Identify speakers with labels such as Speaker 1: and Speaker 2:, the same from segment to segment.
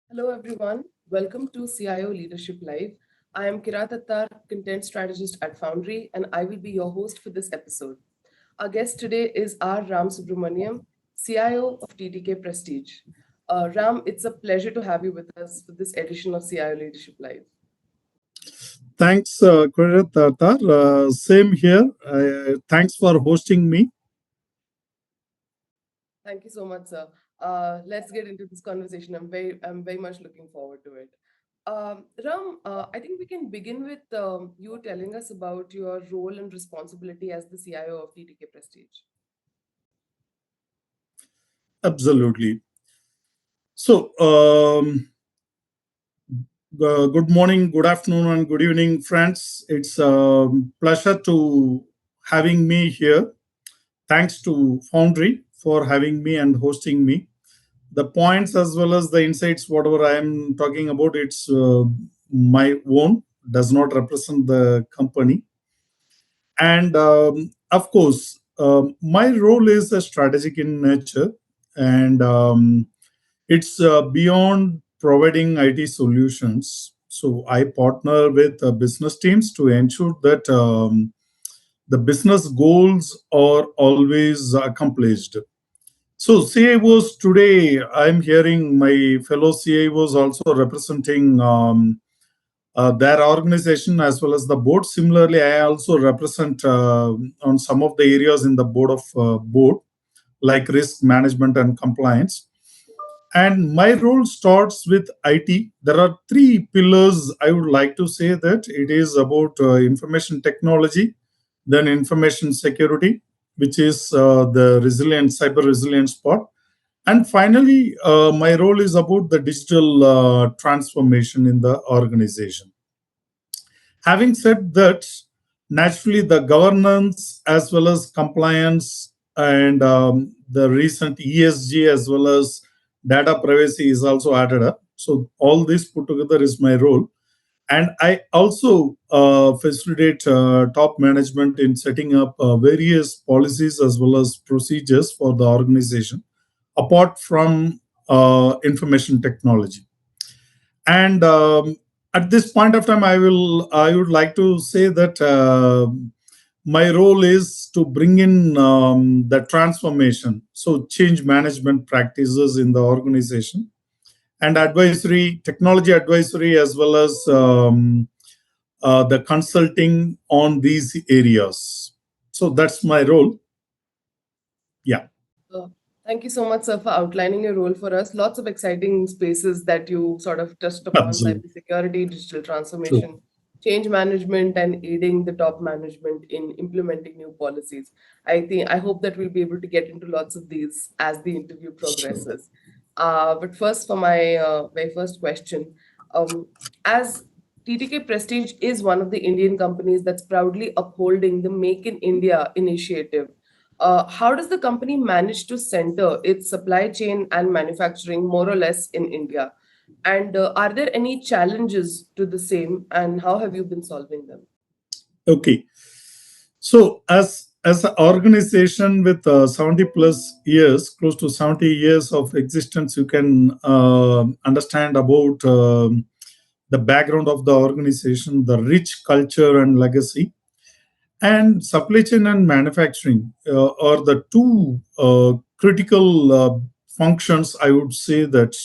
Speaker 1: Hello, everyone. Welcome to CIO Leadership Live. I am Kirat Attar, content strategist at Foundry, and I will be your host for this episode. Our guest today is R. Ram Subramaniam, CIO of TTK Prestige. Ram, it's a pleasure to have you with us for this edition of CIO Leadership Live.
Speaker 2: Thanks, Kirat Tatar. Same here. Thanks for hosting me.
Speaker 1: Thank you so much, sir. Let's get into this conversation. I'm very much looking forward to it. Ram, I think we can begin with you telling us about your role and responsibility as the CIO of TTK Prestige.
Speaker 2: Absolutely. So, good morning, good afternoon, and good evening, friends. It's a pleasure to having me here. Thanks to Foundry for having me and hosting me. The points as well as the insights, whatever I am talking about, it's my own, does not represent the company. And of course, my role is strategic in nature, and it's beyond providing IT solutions. So I partner with business teams to ensure that the business goals are always accomplished. So CIOs today, I'm hearing my fellow CIOs also representing their organization as well as the board. Similarly, I also represent on some of the areas in the board, like risk management and compliance. And my role starts with IT. There are three pillars I would like to say that it is about information technology, then information security, which is the resilience, cyber resilience part. And finally, my role is about the digital transformation in the organization. Having said that, naturally, the governance as well as compliance and the recent ESG as well as data privacy is also added up. So, all this put together is my role. And I also facilitate top management in setting up various policies as well as procedures for the organization, apart from information technology. And at this point of time, I would like to say that my role is to bring in the transformation, so change management practices in the organization, and advisory, technology advisory, as well as the consulting on these areas. So that's my role. Yeah,
Speaker 1: Uh, Thank you so much, sir, for outlining your role for us. Lots of exciting spaces that you sort of touched upon:
Speaker 2: absolutely
Speaker 1: cybersecurity, digital
Speaker 2: true.
Speaker 1: transformation, change management, and aiding the top management in implementing new policies. I hope that we'll be able to get into lots of these as the interview
Speaker 2: Sure.
Speaker 1: progresses. But first, for my very first question, as TTK Prestige is one of the Indian companies that's proudly upholding the Make in India initiative, how does the company manage to center its supply chain and manufacturing more or less in India? And are there any challenges to the same, and how have you been solving them?
Speaker 2: Okay. So as an organization with 70 plus years, close to 70 years of existence, you can understand about the background of the organization, the rich culture and legacy, and supply chain and manufacturing are the two critical functions. I would say that,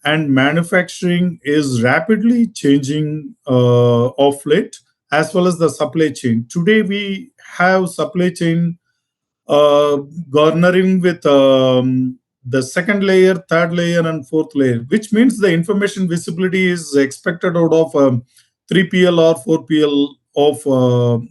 Speaker 2: and manufacturing is rapidly changing of late, as well as the supply chain. Today we have supply chain uh, garnering with the second layer, third layer, and fourth layer, which means the information visibility is expected out of 3PL or 4PL of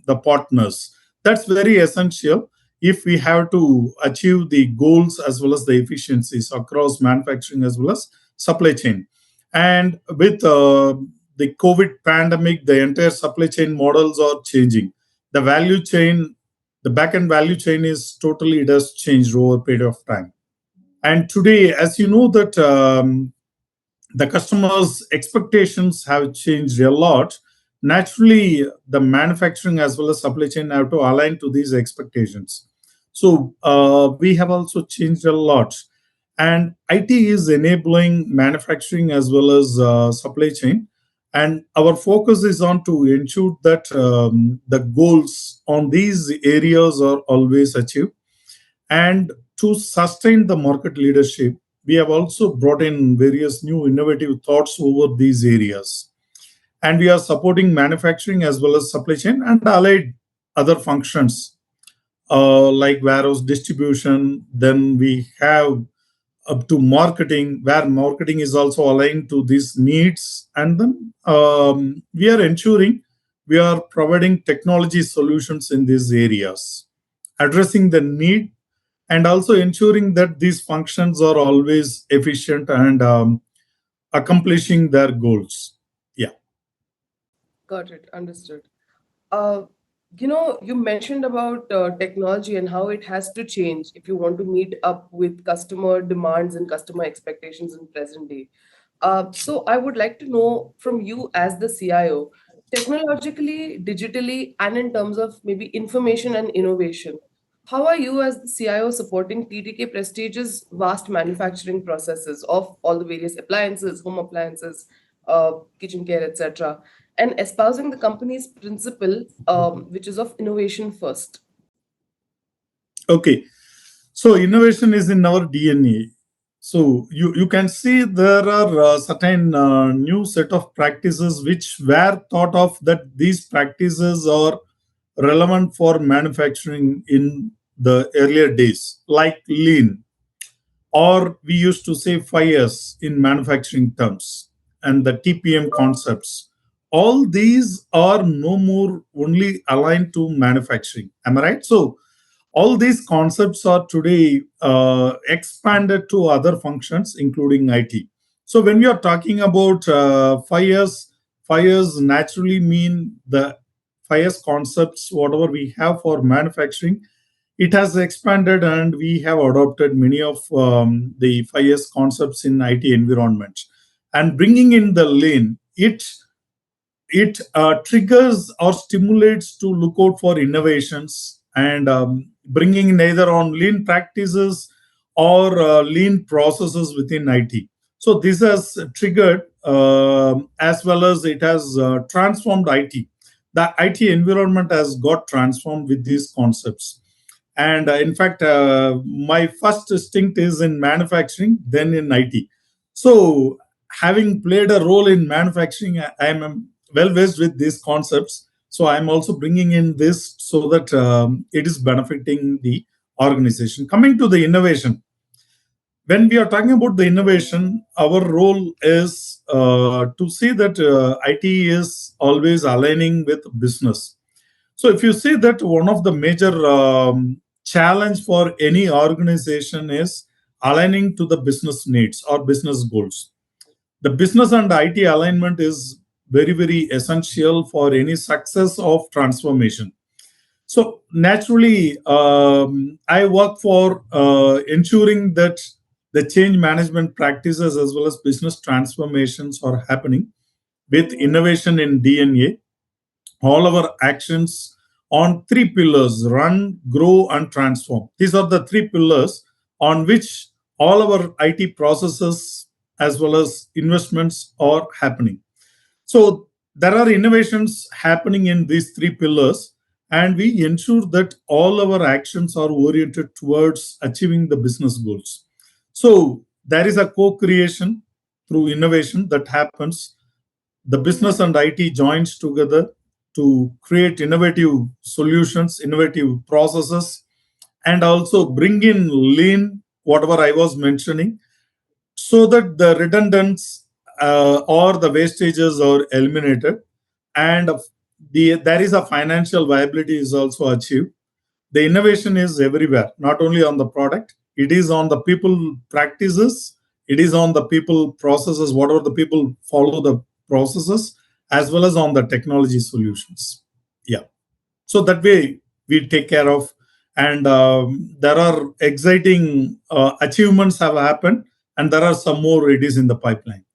Speaker 2: the partners. That's very essential if we have to achieve the goals as well as the efficiencies across manufacturing as well as supply chain. And with the COVID pandemic, the entire supply chain models are changing. The value chain, the back end value chain is totally, it has changed over a period of time. And today, as you know, that the customers expectations have changed a lot. Naturally, the manufacturing as well as supply chain have to align to these expectations. So we have also changed a lot. And IT is enabling manufacturing as well as supply chain. And our focus is on to ensure that the goals on these areas are always achieved. And to sustain the market leadership, we have also brought in various new innovative thoughts over these areas. And we are supporting manufacturing as well as supply chain and allied other functions like warehouse distribution. Then we have up to marketing, where marketing is also aligned to these needs. And then we are ensuring we are providing technology solutions in these areas, addressing the need and also ensuring that these functions are always efficient and accomplishing their goals. Yeah.
Speaker 1: Got it. Understood. Uh, you mentioned about technology and how it has to change if you want to meet up with customer demands and customer expectations in present day. So I would like to know from you as the CIO, technologically, digitally, and in terms of maybe information and innovation, how are you as the CIO supporting TTK Prestige's vast manufacturing processes of all the various appliances, home appliances, kitchen care, etc., and espousing the company's principle, which is of innovation first?
Speaker 2: Okay. So innovation is in our DNA. So you can see there are certain new set of practices which were thought of that these practices are relevant for manufacturing in the earlier days, like lean, or we used to say fires in manufacturing terms, and the TPM concepts. All these are no more only aligned to manufacturing. Am I right? So all these concepts are today expanded to other functions, including IT. So when we are talking about fires, fires naturally mean the fires concepts, whatever we have for manufacturing, it has expanded and we have adopted many of the fires concepts in IT environments. And bringing in the lane, it triggers or stimulates to look out for innovations and bringing in either on lean practices or lean processes within IT. So this has triggered as well as it has transformed IT. The IT environment has got transformed with these concepts. And in fact, my first stint is in manufacturing, then in IT. So having played a role in manufacturing, I am well versed with these concepts. So I'm also bringing in this so that it is benefiting the organization. Coming to the innovation, when we are talking about the innovation, our role is to see that IT is always aligning with business. So if you see that one of the major challenge for any organization is aligning to the business needs or business goals. The business and IT alignment is very, very essential for any success of transformation. So naturally, I work for ensuring that the change management practices as well as business transformations are happening with innovation in DNA. All our actions on three pillars: run, grow, and transform. These are the three pillars on which all our IT processes as well as investments are happening. So there are innovations happening in these three pillars, and we ensure that all our actions are oriented towards achieving the business goals. So there is a co-creation through innovation that happens. The business and IT joins together to create innovative solutions, innovative processes, and also bring in lean, whatever I was mentioning, so that the redundants or the wastages are eliminated, and there is a financial viability is also achieved. The innovation is everywhere, not only on the product, it is on the people practices, it is on the people processes, whatever the people follow the processes, as well as on the technology solutions. Yeah. So that way we take care of, and there are exciting achievements have happened, and there are some more it is in the pipeline.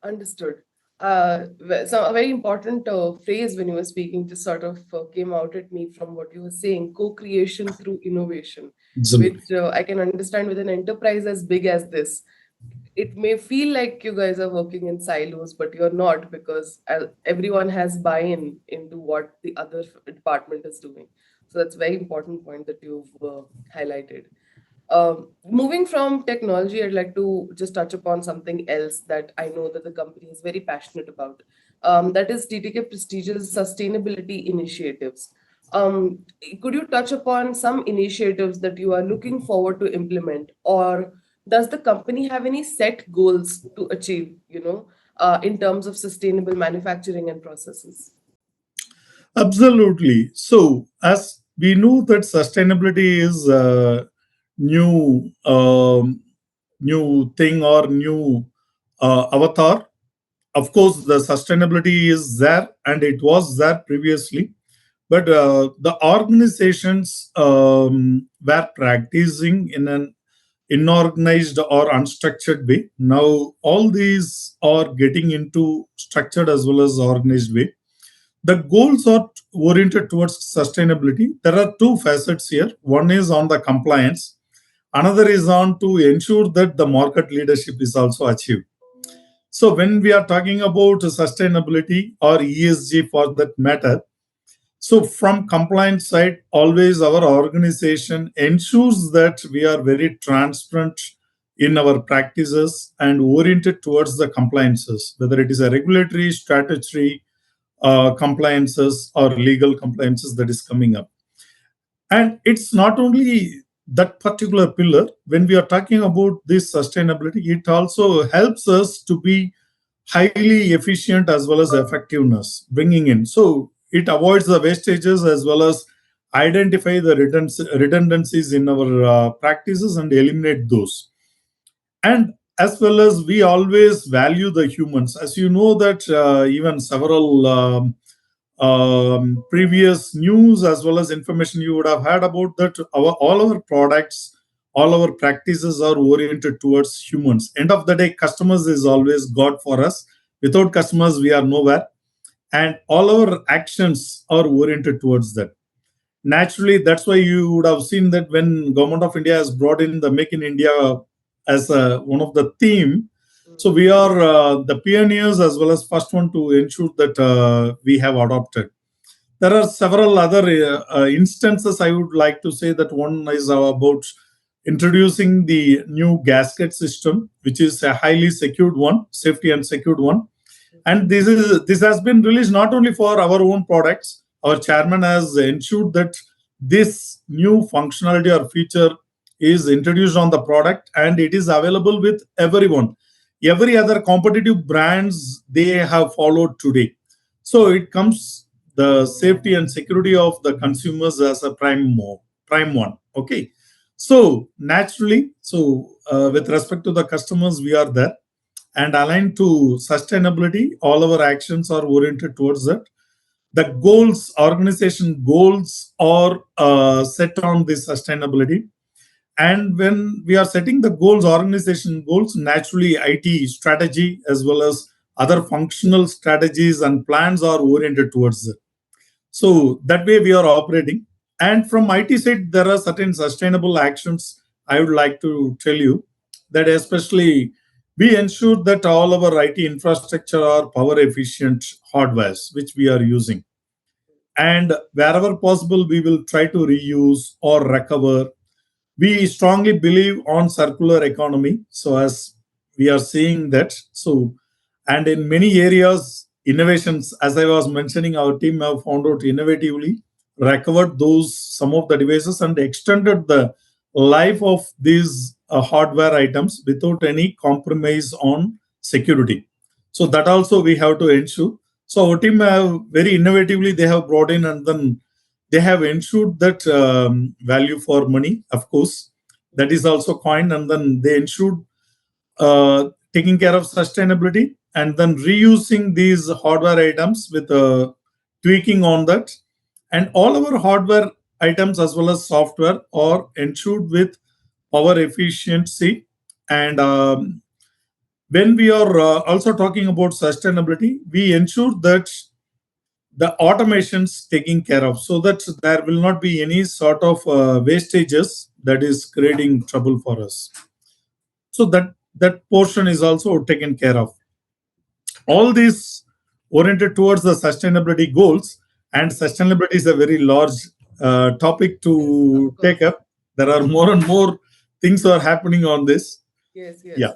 Speaker 1: Understood. So a very important phrase when you were speaking just sort of came out at me from what you were saying: co-creation through innovation.
Speaker 2: Absolutely.
Speaker 1: which I can understand with an enterprise as big as this. It may feel like you guys are working in silos, but you're not, because everyone has buy-in into what the other department is doing. So that's a very important point that you've highlighted. Moving from technology, I'd like to just touch upon something else that I know that the company is very passionate about. That is TTK Prestige's sustainability initiatives. Um, could you touch upon some initiatives that you are looking forward to implement, or does the company have any set goals to achieve, in terms of sustainable manufacturing and processes?
Speaker 2: Absolutely. So, as we know that sustainability is a new thing or new avatar. Of course, the sustainability is there and it was there previously, but the organizations were practicing in an inorganized or unstructured way. Now, all these are getting into structured as well as organized way. The goals are oriented towards sustainability. There are two facets here. One is on the compliance, another is on to ensure that the market leadership is also achieved. So, when we are talking about sustainability or ESG for that matter, so from compliance side, always our organization ensures that we are very transparent in our practices and oriented towards the compliances, whether it is a regulatory, statutory compliances or legal compliances that is coming up. And it's not only that particular pillar. When we are talking about this sustainability, it also helps us to be highly efficient as well as effectiveness bringing in. So it avoids the wastages as well as identify the redundancies in our practices and eliminate those. And as well as we always value the humans, as you know that even several previous news as well as information you would have heard about that all our products, all our practices are oriented towards humans. End of the day, customers is always god for us. Without customers we are nowhere, and all our actions are oriented towards that. Naturally, that's why you would have seen that when government of India has brought in the Make in India as one of the theme, so we are the pioneers as well as first one to ensure that we have adopted. There are several other instances. I would like to say that one is about introducing the new gasket system, which is a highly secured one, safety and secured one. And this has been released not only for our own products. Our chairman has ensured that this new functionality or feature is introduced on the product and it is available with everyone. Every other competitive brands they have followed today. So it comes the safety and security of the consumers as a prime one. Okay. So naturally, with respect to the customers, we are there and aligned to sustainability. All our actions are oriented towards that. The goals, organization goals, are set on this sustainability. And when we are setting the goals, organization goals, naturally IT strategy as well as other functional strategies and plans are oriented towards it. So that way we are operating. And from IT side, there are certain sustainable actions I would like to tell you, that especially we ensure that all our IT infrastructure are power efficient hardwares which we are using. And wherever possible, we will try to reuse or recover. We strongly believe on circular economy. So as we are seeing that, so and in many areas, innovations, as I was mentioning, our team have found out innovatively recovered those some of the devices and extended the life of these hardware items without any compromise on security. So that also we have to ensure. So our team have very innovatively they have brought in, and then they have ensured that value for money, of course, that is also coined, and then they ensured taking care of sustainability and then reusing these hardware items with tweaking on that. And all our hardware items as well as software are ensured with power efficiency. And when we are also talking about sustainability, we ensure that the automations taking care of, so that there will not be any sort of wastages that is creating trouble for us. So that portion is also taken care of. All these oriented towards the sustainability goals, and sustainability is a very large topic
Speaker 1: Yes,
Speaker 2: to
Speaker 1: of
Speaker 2: take
Speaker 1: course.
Speaker 2: up. There are more and more things are happening on this.
Speaker 1: Yes,
Speaker 2: Yeah,
Speaker 1: yes.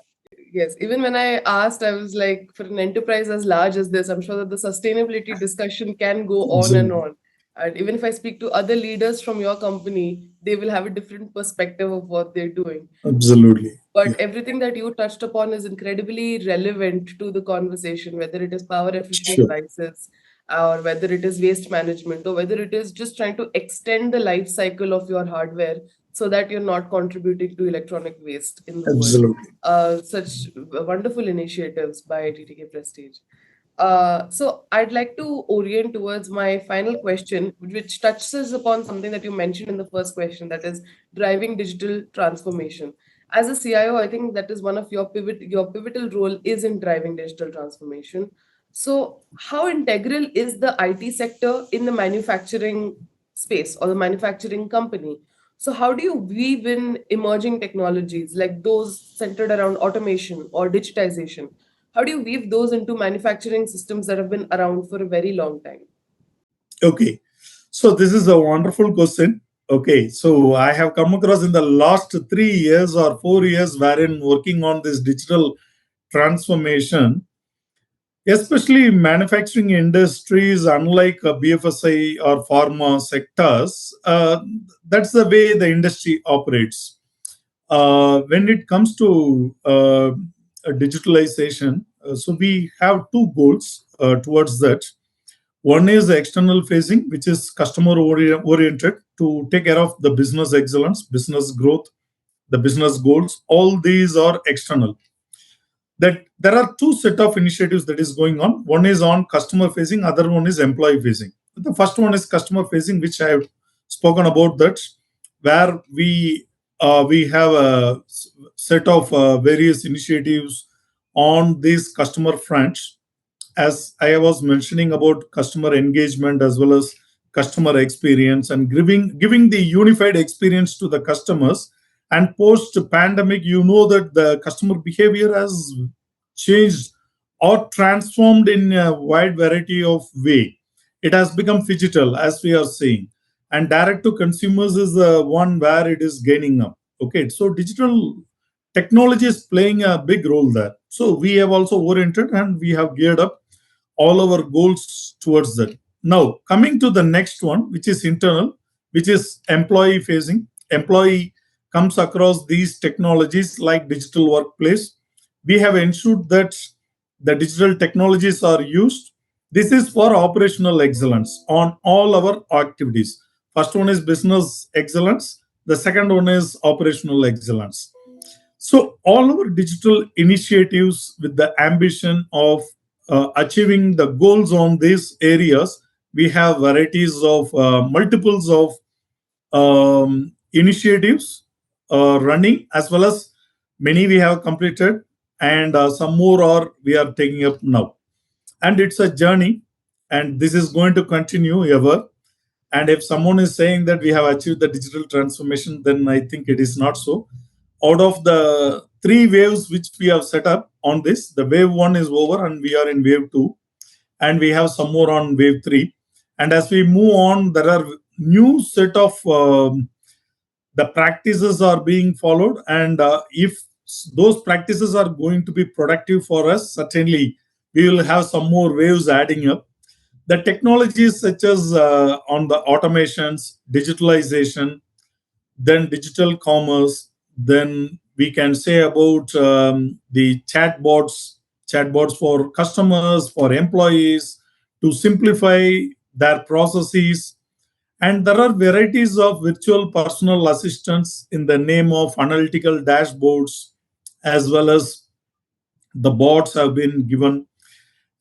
Speaker 1: Yes. Even when I asked, I was like, for an enterprise as large as this, I'm sure that the sustainability discussion can go on and
Speaker 2: absolutely,
Speaker 1: on. And even if I speak to other leaders from your company, they will have a different perspective of what they're doing.
Speaker 2: absolutely.
Speaker 1: But
Speaker 2: Yeah,
Speaker 1: everything that you touched upon is incredibly relevant to the conversation, whether it is power efficient
Speaker 2: sure,
Speaker 1: devices, or whether it is waste management, or whether it is just trying to extend the life cycle of your hardware so that you're not contributing to electronic waste in the world.
Speaker 2: absolutely.
Speaker 1: Such wonderful initiatives by TTK Prestige. So I'd like to orient towards my final question, which touches upon something that you mentioned in the first question, that is driving digital transformation. As a CIO, I think that is one of your pivotal role is in driving digital transformation. So how integral is the IT sector in the manufacturing space or the manufacturing company? So how do you weave in emerging technologies like those centered around automation or digitization? How do you weave those into manufacturing systems that have been around for a very long time?
Speaker 2: Okay, so this is a wonderful question. Okay, so I have come across in the last 3 years or 4 years wherein working on this digital transformation, especially manufacturing industries, unlike BFSI or pharma sectors. That's the way the industry operates. When it comes to digitalization, so we have two goals towards that. One is the external facing, which is customer oriented, to take care of the business excellence, business growth, the business goals. All these are external. That there are two set of initiatives that is going on. One is on customer facing, other one is employee facing. The first one is customer facing, which I have spoken about, that where we have a set of various initiatives on these customer fronts. As I was mentioning about customer engagement as well as customer experience, and giving the unified experience to the customers. And post pandemic, you know that the customer behavior has changed or transformed in a wide variety of way. It has become digital, as we are saying, and direct to consumers is the one where it is gaining up. Okay, so digital technology is playing a big role there. So we have also oriented and we have geared up all our goals towards that. Now, coming to the next one, which is internal, which is employee facing. Employee comes across these technologies like digital workplace. We have ensured that the digital technologies are used. This is for operational excellence on all our activities. First one is business excellence. The second one is operational excellence. So all our digital initiatives with the ambition of achieving the goals on these areas, we have varieties of multiples of initiatives running, as well as many we have completed, and some more are we are taking up now. And it's a journey, and this is going to continue ever. And if someone is saying that we have achieved the digital transformation, then I think it is not so. Out of the three waves which we have set up on this, the wave one is over and we are in wave two, and we have some more on wave three. And as we move on, there are new set of the practices are being followed, and if those practices are going to be productive for us, certainly we will have some more waves adding up. The technologies such as on the automations, digitalization, then digital commerce, then we can say about the chatbots for customers, for employees, to simplify their processes. And there are varieties of virtual personal assistants in the name of analytical dashboards, as well as the bots have been given.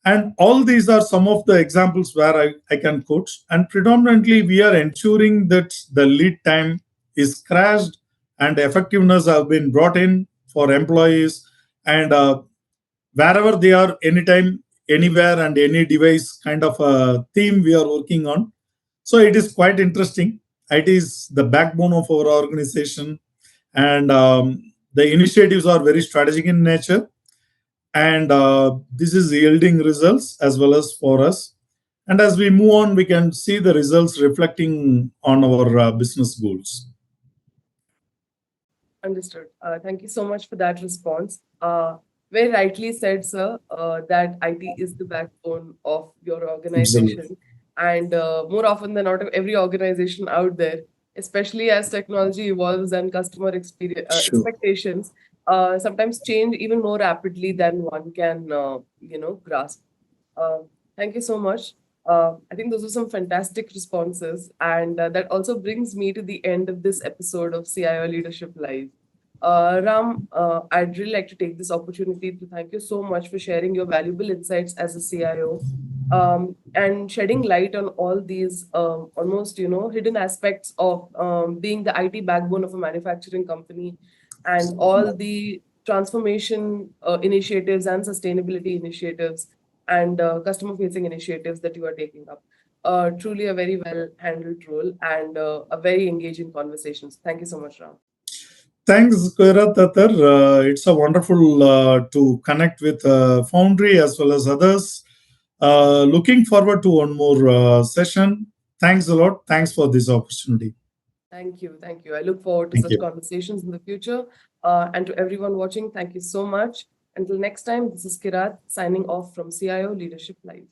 Speaker 2: And all these are some of the examples where I can quote. And predominantly, we are ensuring that the lead time is crashed and effectiveness have been brought in for employees. And wherever they are, anytime anywhere and any device kind of a theme we are working on. So it is quite interesting. It is the backbone of our organization, and the initiatives are very strategic in nature, and this is yielding results as well as for us. And as we move on, we can see the results reflecting on our business goals.
Speaker 1: Understood. Thank you so much for that response. Very rightly said, sir, that IT is the backbone of your organization.
Speaker 2: Absolutely.
Speaker 1: And more often than not, every organization out there, especially as technology evolves and customer experience
Speaker 2: Sure.
Speaker 1: expectations sometimes change even more rapidly than one can, grasp. Uh, Thank you so much. I think those are some fantastic responses, and that also brings me to the end of this episode of CIO Leadership Live. Ram, I'd really like to take this opportunity to thank you so much for sharing your valuable insights as a CIO, and shedding light on all these almost hidden aspects of being the IT backbone of a manufacturing company, and all the transformation initiatives and sustainability initiatives and customer facing initiatives that you are taking up. Truly a very well handled role and a very engaging conversations. Thank you so much, Ram.
Speaker 2: Thanks, Koira Tatar. It's a wonderful to connect with Foundry as well as others. Looking forward to one more session. Thanks a lot. Thanks for this opportunity.
Speaker 1: Thank you. Thank you. I look forward to
Speaker 2: Thank
Speaker 1: such
Speaker 2: you.
Speaker 1: conversations in the future. And to everyone watching, thank you so much. Until next time, this is Kirat signing off from CIO Leadership Live.